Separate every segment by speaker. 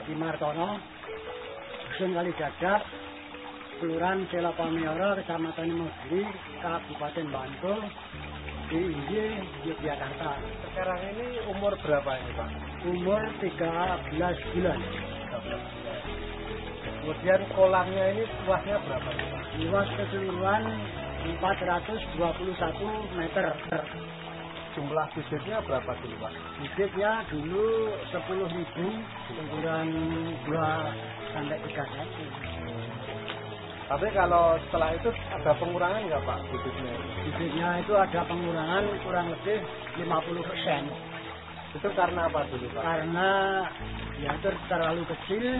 Speaker 1: Adi Martono, Dusun Kalidadak, Kelurahan Selapamioro, Kecamatan Mogiri, Kabupaten Bantul, di Yogyakarta.
Speaker 2: Sekarang ini umur berapa ini Pak?
Speaker 1: Umur 13 bulan.
Speaker 2: Kemudian kolamnya ini luasnya berapa nih Pak?
Speaker 1: Luas keseluruhan 421 meter.
Speaker 2: Jumlah bibitnya berapa dulu Pak?
Speaker 1: Bibitnya dulu 10.000, ukuran 2-3 cm.
Speaker 2: Tapi kalau setelah itu ada pengurangan nggak Pak bibitnya?
Speaker 1: Bibitnya itu ada pengurangan kurang lebih 50%.
Speaker 2: Itu karena apa dulu Pak?
Speaker 1: Karena ya itu terlalu kecil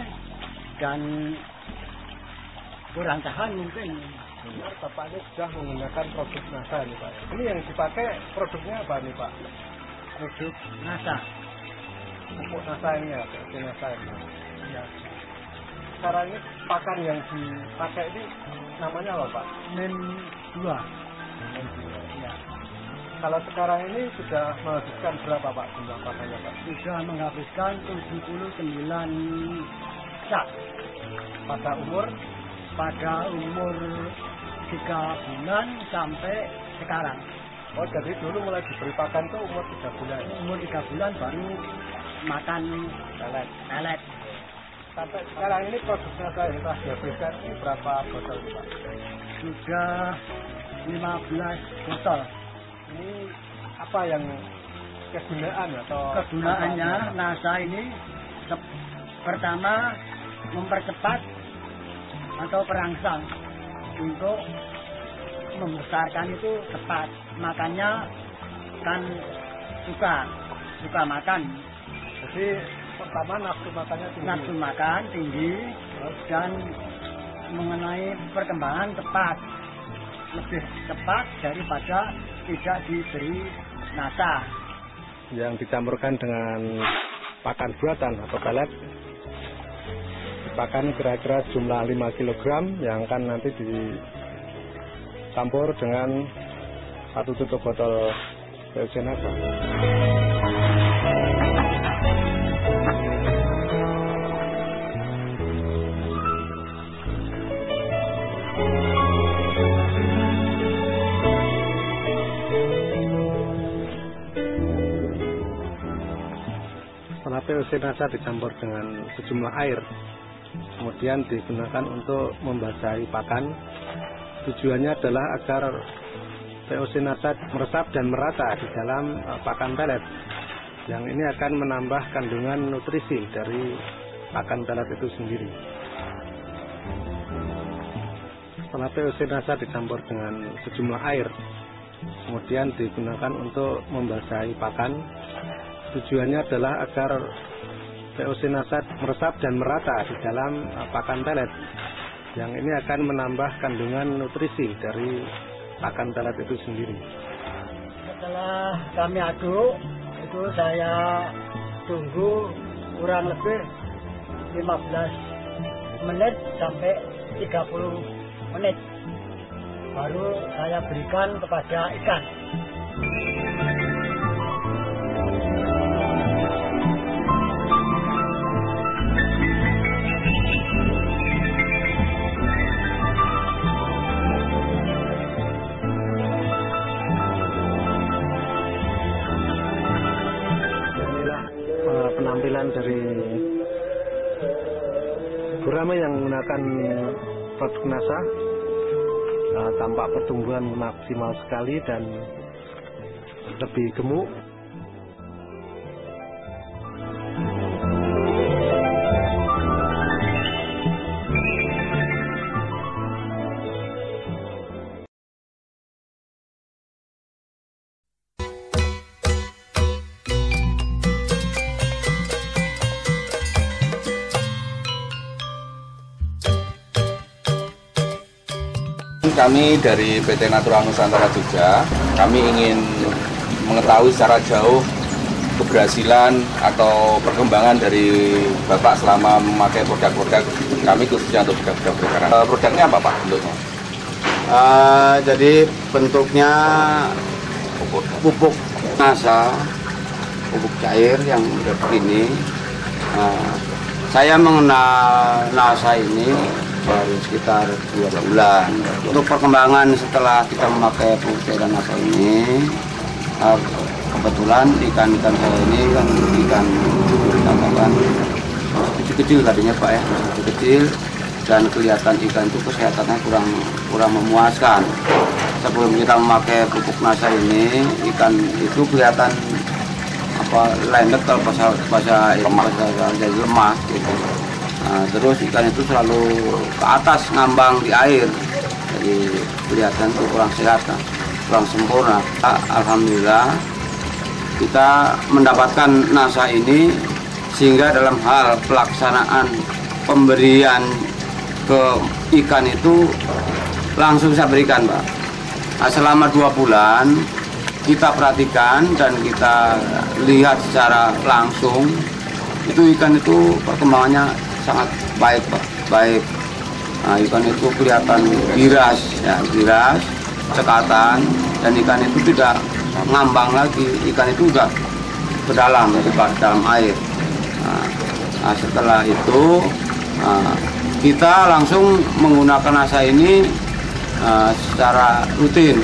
Speaker 1: dan kurang tahan mungkin.
Speaker 2: Bapak ini sudah menggunakan produk NASA nih Pak. Ini yang dipakai produknya apa nih Pak?
Speaker 1: Produk NASA.
Speaker 2: Pupuk NASA ini ya, produk NASA ini.
Speaker 1: Ya.
Speaker 2: Sekarang ini pakan yang dipakai ini namanya apa Pak?
Speaker 1: NEM 2.
Speaker 2: Ya. Kalau sekarang ini sudah menghabiskan berapa Pak jumlah pakannya Pak?
Speaker 1: Sudah menghabiskan 79 sak pada umur 3 bulan sampai sekarang.
Speaker 2: Oh jadi dulu mulai diberi pakan tuh umur 3 bulan?
Speaker 1: Umur 3 bulan baru makan pelet.
Speaker 2: Sampai sekarang ini produknya saya telah dihabiskan ini berapa botol Pak?
Speaker 1: Sudah 15 botol.
Speaker 2: Ini apa yang kegunaan atau?
Speaker 1: Kegunaannya NASA ini pertama mempercepat atau perangsang untuk membesarkan itu cepat. Makannya kan suka makan.
Speaker 2: Jadi pertama nafsu makannya tinggi.
Speaker 1: Nafsu makan tinggi dan mengenai perkembangan cepat, lebih cepat daripada tidak diberi NASA.
Speaker 3: Yang dicampurkan dengan pakan buatan atau pelet, pakan kira-kira jumlah 5 kg yang akan nanti dicampur dengan 1 tutup botol POC NASA. Setelah POC NASA dicampur dengan sejumlah air, kemudian digunakan untuk membasahi pakan. Tujuannya adalah agar POC NASA meresap dan merata di dalam pakan pelet, yang ini akan menambah kandungan nutrisi dari pakan pelet itu sendiri. Setelah POC NASA dicampur dengan sejumlah air, kemudian digunakan untuk membasahi pakan. Tujuannya adalah agar POC NASA meresap dan merata di dalam pakan pelet, yang ini akan menambah kandungan nutrisi dari pakan pelet itu sendiri.
Speaker 1: Setelah kami aduk, itu saya tunggu kurang lebih 15 menit sampai 30 menit. Baru saya berikan kepada ikan.
Speaker 3: Penampilan dari gurame yang menggunakan produk NASA, tampak pertumbuhan maksimal sekali dan lebih gemuk.
Speaker 4: Kami dari PT Natural Nusantara Jogja, kami ingin mengetahui secara jauh keberhasilan atau perkembangan dari Bapak selama memakai produk-produk kami khususnya untuk produk karang. Produknya apa Pak bentuknya?
Speaker 5: Jadi bentuknya pupuk NASA, pupuk cair yang begini. Saya mengenal NASA ini baru sekitar 2 bulan. Untuk perkembangan setelah kita memakai cairan NASA ini, kebetulan ikan-ikan saya ini kan ikan dikatakan kecil-kecil tadinya Pak ya, kecil dan kelihatan ikan itu kesehatannya kurang memuaskan. Sebelum kita memakai pupuk NASA ini, ikan itu kelihatan landep kalau bahasa jadi lemah gitu. Nah, terus ikan itu selalu ke atas ngambang di air, jadi kelihatan itu kurang sehat, kurang sempurna. Alhamdulillah kita mendapatkan NASA ini sehingga dalam hal pelaksanaan pemberian ke ikan itu langsung saya berikan Pak. Nah, selama 2 bulan kita perhatikan dan kita lihat secara langsung itu ikan itu perkembangannya sangat baik Pak, baik. Nah, ikan itu kelihatan giras, ya, giras, cekatan, dan ikan itu tidak ngambang lagi, ikan itu udah ke dalam, dalam air. Nah, setelah itu kita langsung menggunakan NASA ini secara rutin.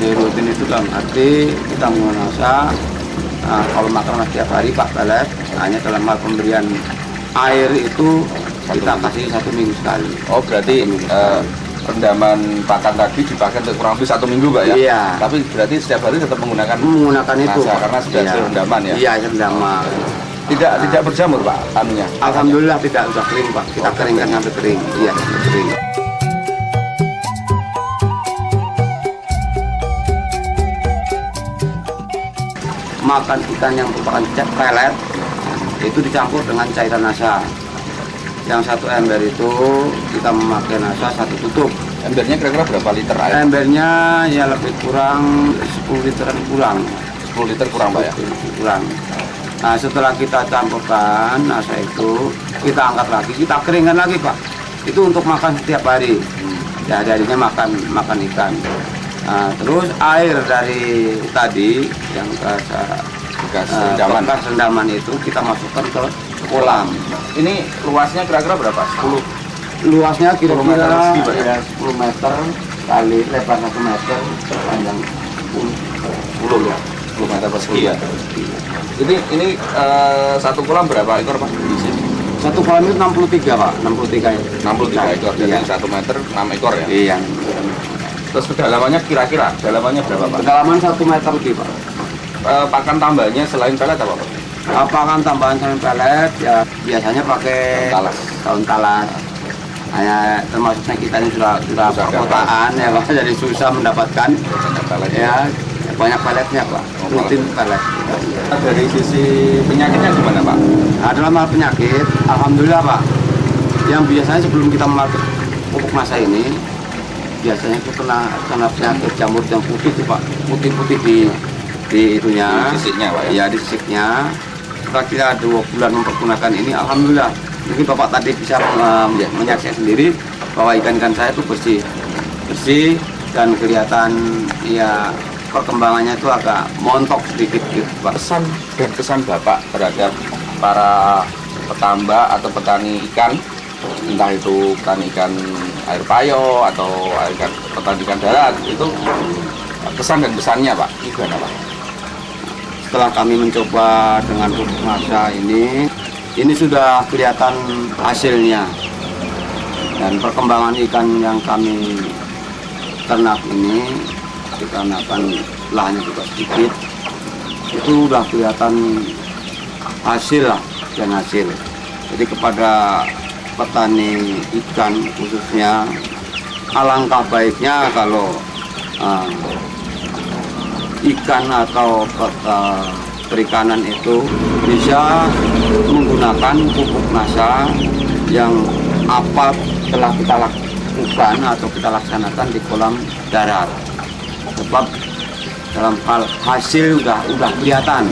Speaker 5: Jadi rutin itu dalam arti kita menggunakan NASA. Kalau makan setiap hari Pak pelet, hanya dalam hal pemberian air itu kita kasih 1 minggu sekali.
Speaker 4: Oh berarti rendaman pakan tadi dipakai untuk kurang lebih 1 minggu Pak ya?
Speaker 5: Iya.
Speaker 4: Tapi berarti setiap hari tetap menggunakan
Speaker 5: itu
Speaker 4: NASA, karena sudah rendaman ya?
Speaker 5: Iya, rendaman.
Speaker 4: Tidak berjamur Pak anunya?
Speaker 5: Alhamdulillah tidak, sudah kering Pak. Kita keringkan sampai kering. Iya, sampai kering. Makan ikan yang merupakan pelet itu dicampur dengan cairan NASA. Yang 1 ember itu kita memakai NASA 1 tutup.
Speaker 4: Embernya kira-kira berapa liter air?
Speaker 5: Embernya ya lebih kurang 10 literan kurang.
Speaker 4: 10 liter kurang Pak ya?
Speaker 5: Kurang. Nah, setelah kita campurkan NASA itu, kita angkat lagi, kita keringkan lagi Pak. Itu untuk makan setiap hari. Ya, harinya makan ikan. Nah, terus air dari tadi yang bekas rendaman itu kita masukkan ke kolam.
Speaker 4: Ini luasnya kira-kira berapa? 10?
Speaker 5: Luasnya kira-kira
Speaker 4: 10 meter
Speaker 5: ya, 10 meter kali lebar 1 meter, panjang
Speaker 4: 10 meter persegi ya. Ini 1 kolam berapa ekor Pak? Di sini?
Speaker 5: 1 kolam itu 63 Pak, 63 ya.
Speaker 4: 63 ekor, jadi
Speaker 5: iya.
Speaker 4: 1 meter 6 ekor ya?
Speaker 5: Iya.
Speaker 4: Terus kedalamannya kira-kira, kedalamannya berapa Pak?
Speaker 5: Kedalaman 1 meter lebih Pak.
Speaker 4: Pakan tambahnya selain pelet apa Pak?
Speaker 5: Pakan tambahan selain pelet ya biasanya pakai daun talas. Hanya termasuknya kita ini sudah perkotaan ya Pak, jadi susah mendapatkan ya banyak peletnya Pak, rutin pelet.
Speaker 4: Dari sisi penyakitnya gimana Pak?
Speaker 5: Nah, dalam hal penyakit, alhamdulillah Pak, yang biasanya sebelum kita memakai pupuk NASA ini biasanya itu kena penyakit jamur yang putih tuh Pak, putih-putih di itunya,
Speaker 4: di sisiknya Pak ya?
Speaker 5: Ya di sisiknya. Setelah kita 2 bulan mempergunakan ini, alhamdulillah, mungkin Bapak tadi bisa menyaksikan sendiri bahwa ikan-ikan saya itu bersih dan kelihatan ya perkembangannya itu agak montok sedikit gitu Pak.
Speaker 4: Pesan dan kesan Bapak terhadap para petambak atau petani ikan, entah itu petani ikan air payo atau petani ikan darat, itu kesan dan pesannya Pak, gimana Pak?
Speaker 5: Setelah kami mencoba dengan pupuk NASA ini sudah kelihatan hasilnya, dan perkembangan ikan yang kami ternak ini dikarenakan lahannya juga sedikit, itu sudah kelihatan hasil lah, dan hasil. Jadi kepada petani ikan khususnya, alangkah baiknya kalau ikan atau perikanan itu bisa menggunakan pupuk NASA yang apa telah kita lakukan atau kita laksanakan di kolam darat. Sebab dalam hal hasil udah kelihatan.